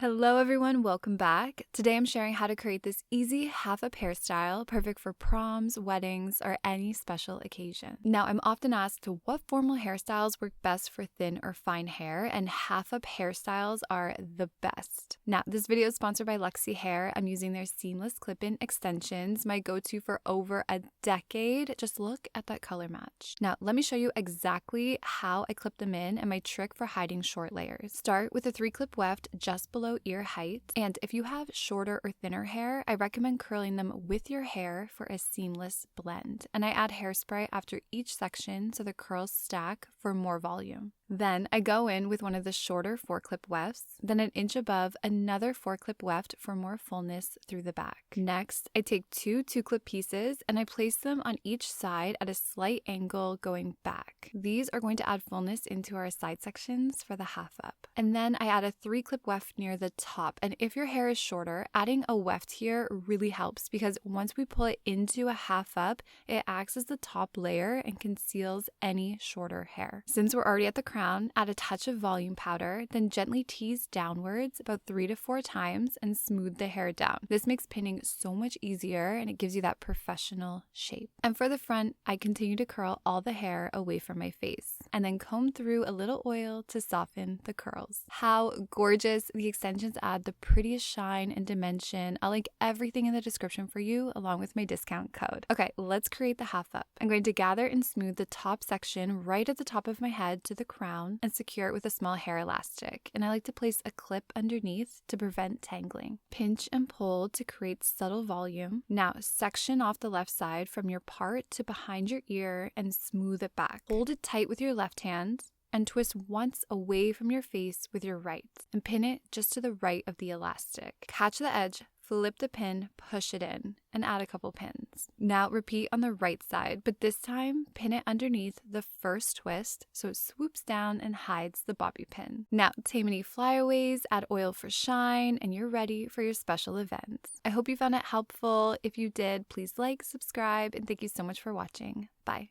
Hello everyone, welcome back. Today I'm sharing how to create this easy half-up hairstyle perfect for proms, weddings, or any special occasion. Now I'm often asked what formal hairstyles work best for thin or fine hair, and half-up hairstyles are the best. Now this video is sponsored by Luxy Hair. I'm using their seamless clip-in extensions, my go-to for over a decade. Just look at that color match. Now let me show you exactly how I clip them in and my trick for hiding short layers. Start with a 3-clip weft just below ear height, and if you have shorter or thinner hair, I recommend curling them with your hair for a seamless blend. And I add hairspray after each section so the curls stack for more volume. Then I go in with one of the shorter 4-clip wefts, then an inch above another 4-clip weft for more fullness through the back. Next, I take two 2-clip pieces and I place them on each side at a slight angle going back. These are going to add fullness into our side sections for the half up. And then I add a 3-clip weft near the top. And if your hair is shorter, adding a weft here really helps because once we pull it into a half up, it acts as the top layer and conceals any shorter hair. Since we're already at the crown, add a touch of volume powder, then gently tease downwards about 3 to 4 times and smooth the hair down. This makes pinning so much easier and it gives you that professional shape. And for the front, I continue to curl all the hair away from my face and then comb through a little oil to soften the curls. How gorgeous! The extensions add the prettiest shine and dimension. I'll link everything in the description for you along with my discount code. Okay, let's create the half up. I'm going to gather and smooth the top section right at the top of my head to the crown and secure it with a small hair elastic. And I like to place a clip underneath to prevent tangling. Pinch and pull to create subtle volume. Now section off the left side from your part to behind your ear and smooth it back. Hold it tight with your left hand and twist once away from your face with your right and pin it just to the right of the elastic. Catch the edge, flip the pin, push it in, and add a couple pins. Now repeat on the right side, but this time pin it underneath the first twist so it swoops down and hides the bobby pin. Now tame any flyaways, add oil for shine, and you're ready for your special events. I hope you found it helpful. If you did, please like, subscribe, and thank you so much for watching. Bye.